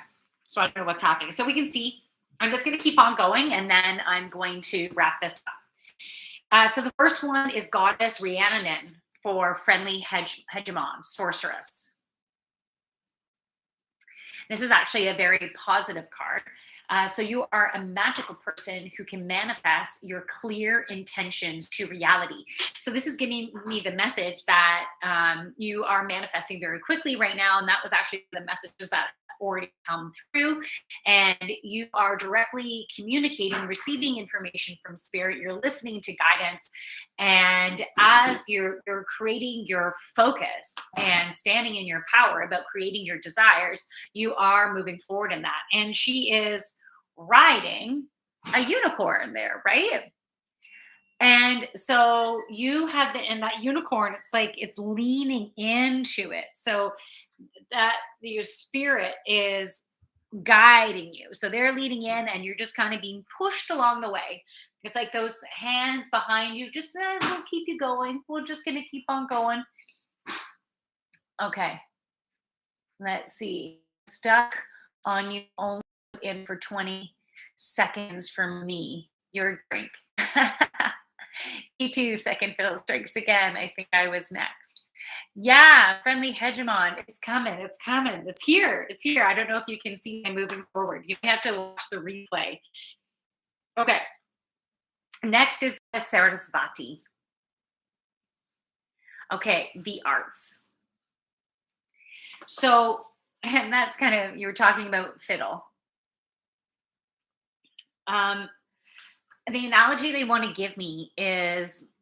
So I don't know what's happening. So we can see. I'm just going to keep on going and then I'm going to wrap this up. So the first one is Goddess Rhiannon for friendly hegemon, sorceress. This is actually a very positive card. So you are a magical person who can manifest your clear intentions to reality. So this is giving me the message that you are manifesting very quickly right now, and that was actually the messages that already come through. And you are directly communicating, receiving information from spirit. You're listening to guidance, and as you're creating your focus and standing in your power about creating your desires, you are moving forward in that. And she is riding a unicorn there, right? And so you have been in that unicorn, it's like it's leaning into it. So that your spirit is guiding you. So they're leading in and you're just kind of being pushed along the way. It's like those hands behind you, just we'll keep you going. We're just going to keep on going. Okay. Let's see. Stuck on you only in for 20 seconds from me. Your drink. Me too. Second fiddle drinks again. I think I was next. Yeah, friendly hegemon. It's coming. It's coming. It's here. It's here. I don't know if you can see me moving forward. You have to watch the replay. Okay. Next is Sarasvati. Okay, the arts. So, and that's kind of you were talking about fiddle. Um, the analogy they want to give me is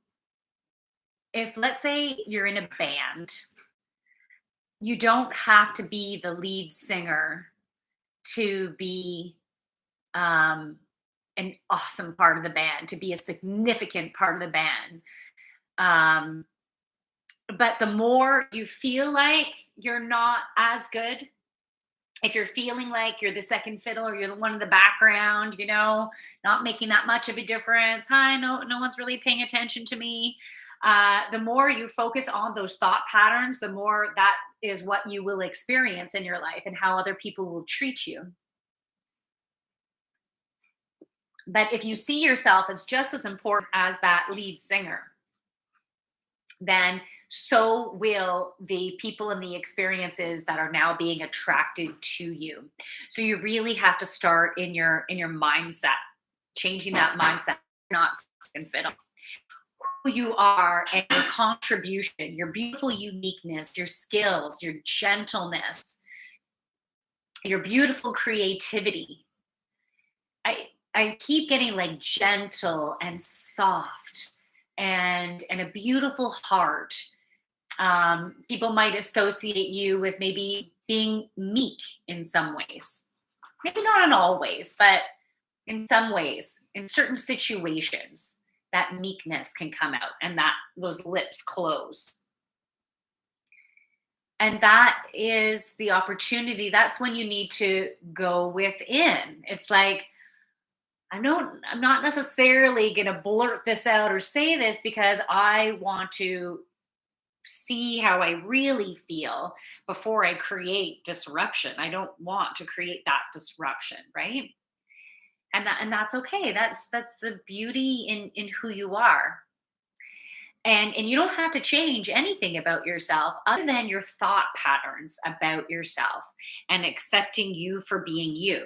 if let's say you're in a band, you don't have to be the lead singer to be um, an awesome part of the band, to be a significant part of the band. Um, but the more you feel like you're not as good, if you're feeling like you're the second fiddle or you're the one in the background, not making that much of a difference. Hi, no one's really paying attention to me. The more you focus on those thought patterns, the more that is what you will experience in your life and how other people will treat you. But if you see yourself as just as important as that lead singer, then so will the people and the experiences that are now being attracted to you. So you really have to start in your mindset, changing that mindset, not second fiddle. Who you are and your contribution, your beautiful uniqueness, your skills, your gentleness, your beautiful creativity. I keep getting like gentle and soft and a beautiful heart. People might associate you with maybe being meek in some ways. Maybe not in all ways, but in some ways, in certain situations, that meekness can come out and that those lips close. And that is the opportunity. That's when you need to go within. It's like, I'm not necessarily going to blurt this out or say this because I want to see how I really feel before I create disruption. I don't want to create that disruption, right? And that's okay. That's the beauty in who you are. And you don't have to change anything about yourself other than your thought patterns about yourself and accepting you for being you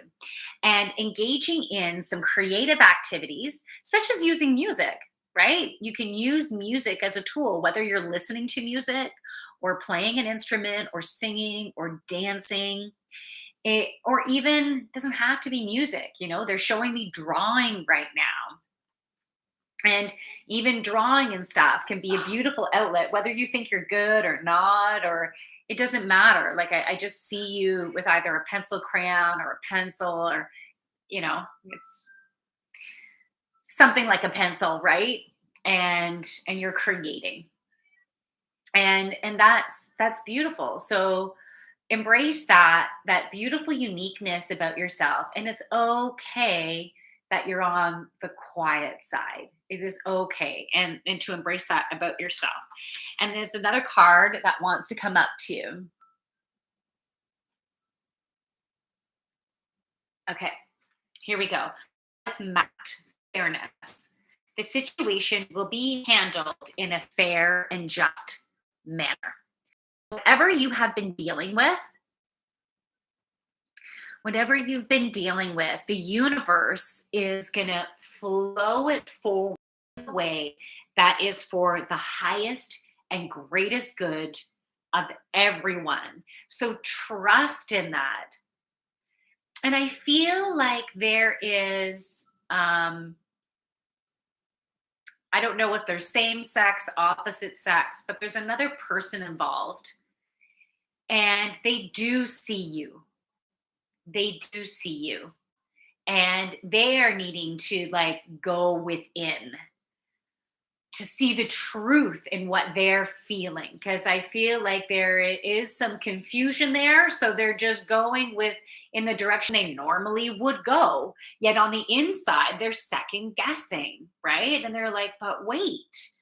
and engaging in some creative activities such as using music, right? You can use music as a tool, whether you're listening to music or playing an instrument or singing or dancing. Or even doesn't have to be music. They're showing me drawing right now, and even drawing and stuff can be a beautiful outlet, whether you think you're good or not, or it doesn't matter. Like I just see you with either a pencil crayon or a pencil, or it's something like a pencil, right? And you're creating. And that's beautiful. So embrace that beautiful uniqueness about yourself, and it's okay that you're on the quiet side. It is okay, and to embrace that about yourself. And there's another card that wants to come up to you. Okay, here we go. Yes, Matt, fairness. The situation will be handled in a fair and just manner. Whatever you have been dealing with, whatever you've been dealing with, the universe is going to flow it forward in a way that is for the highest and greatest good of everyone. So trust in that. And I feel like there is, I don't know if they're same sex, opposite sex, but there's another person involved, and they do see you. They do see you, and they are needing to like go within to see the truth in what they're feeling, because I feel like there is some confusion there, so they're just going with in the direction they normally would go, yet on the inside they're second guessing, right? And they're like, but wait,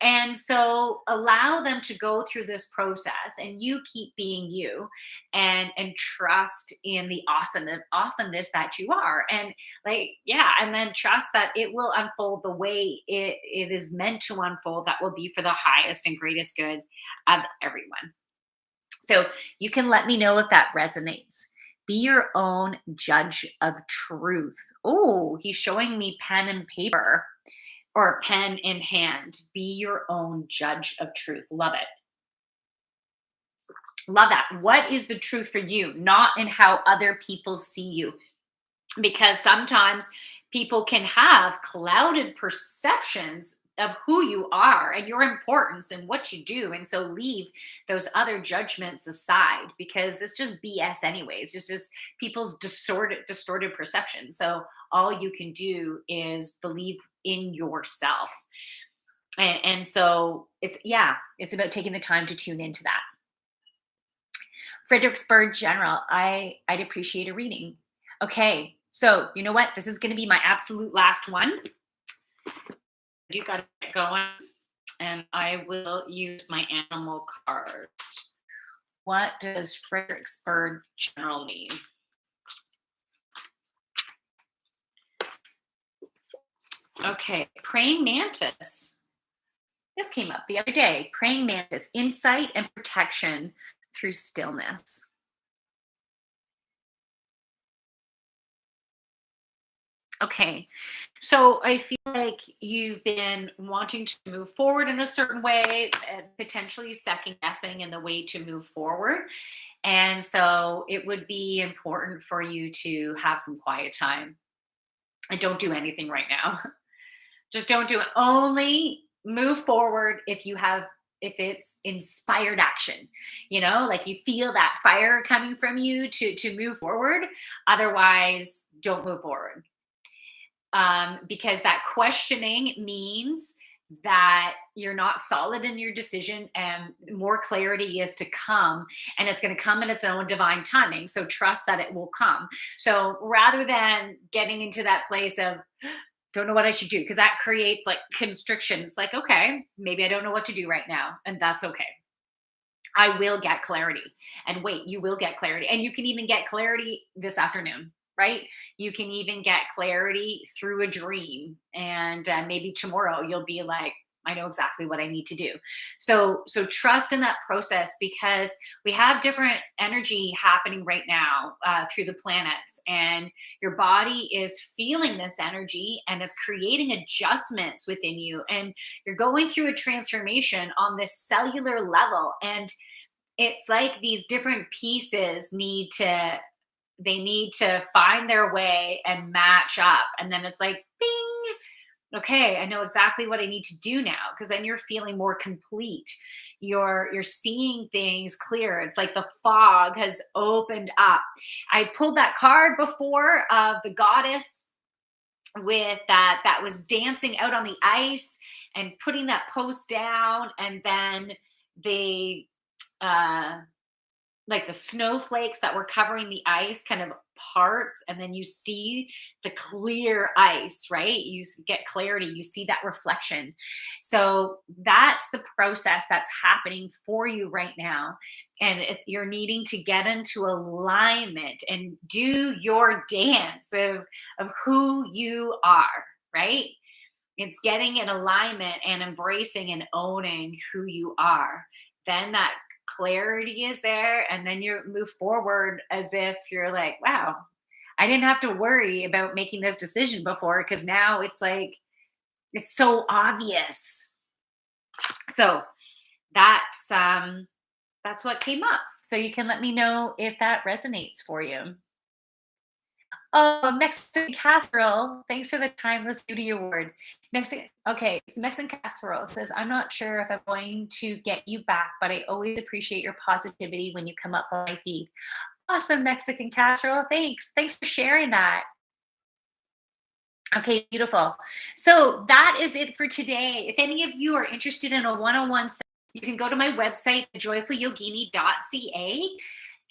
and so allow them to go through this process, and you keep being you, and trust in the awesomeness that you are, and like, yeah, and then trust that it will unfold the way it is meant to unfold, that will be for the highest and greatest good of everyone. So you can let me know if that resonates. Be your own judge of truth. Oh, he's showing me pen and paper, or pen in hand. Be your own judge of truth. Love it. Love that. What is the truth for you, not in how other people see you? Because sometimes people can have clouded perceptions of who you are and your importance and what you do. And so leave those other judgments aside, because it's just BS anyways. It's just people's distorted perception. So all you can do is believe in yourself. And so it's, yeah, it's about taking the time to tune into that. Fredericksburg General, I'd appreciate a reading. Okay, so you know what? This is going to be my absolute last one. You got to get going, and I will use my animal cards. What does Fredericksburg General mean? Okay, praying mantis. This came up the other day. Praying mantis, insight and protection through stillness. Okay, so I feel like you've been wanting to move forward in a certain way, and potentially second guessing in the way to move forward. And so it would be important for you to have some quiet time and don't do anything right now. Just don't do it. Only move forward if it's inspired action, like you feel that fire coming from you to move forward. Otherwise, don't move forward. Because that questioning means that you're not solid in your decision, and more clarity is to come, and it's going to come in its own divine timing. So trust that it will come. So rather than getting into that place of don't know what I should do, because that creates like constriction. It's like, okay, maybe I don't know what to do right now, and that's okay. I will get clarity. And wait, you will get clarity. And you can even get clarity this afternoon, right? You can even get clarity through a dream. And maybe tomorrow you'll be like, I know exactly what I need to do. So trust in that process, because we have different energy happening right now through the planets, and your body is feeling this energy and it's creating adjustments within you. And you're going through a transformation on this cellular level, and it's like these different pieces need to find their way and match up, and then it's like bing, okay, I know exactly what I need to do now, because then you're feeling more complete. You're seeing things clear. It's like the fog has opened up. I pulled that card before of the goddess with that was dancing out on the ice, and putting that post down, and then the uh like the snowflakes that were covering the ice kind of parts, and then you see the clear ice, right? Get clarity, you see that reflection. So that's the process that's happening for you right now, and you're needing to get into alignment and do your dance of who you are, right? It's getting in alignment and embracing and owning who you are. Then that clarity is there, and then you move forward as if you're like, wow, I didn't have to worry about making this decision before, because now it's like it's so obvious. So that's what came up. So you can let me know if that resonates for you. Oh, Mexican casserole. Thanks for the timeless beauty award. Mexican. Okay, so Mexican casserole says, "I'm not sure if I'm going to get you back, but I always appreciate your positivity when you come up on my feed." Awesome, Mexican casserole. Thanks. Thanks for sharing that. Okay, beautiful. So that is it for today. If any of you are interested in a one-on-one, you can go to my website, joyfulyogini.ca,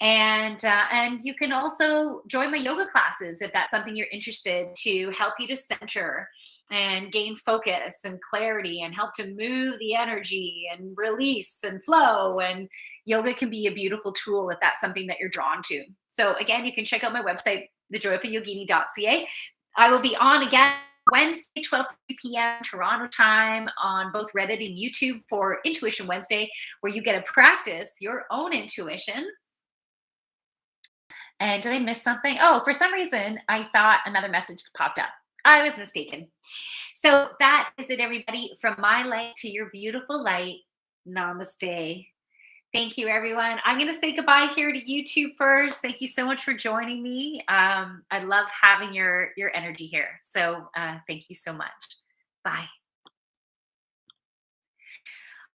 and you can also join my yoga classes if that's something you're interested, to help you to center and gain focus and clarity and help to move the energy and release and flow. And yoga can be a beautiful tool if that's something that you're drawn to. So again, you can check out my website, thejoyfulyogini.ca. I will be on again Wednesday, 12:30 p.m. Toronto time, on both Reddit and YouTube for Intuition Wednesday, where you get to practice your own intuition. And did I miss something? Oh, for some reason, I thought another message popped up. I was mistaken. So that is it, everybody. From my light to your beautiful light. Namaste. Thank you, everyone. I'm going to say goodbye here to YouTube first. Thank you so much for joining me. I love having your energy here. So thank you so much. Bye.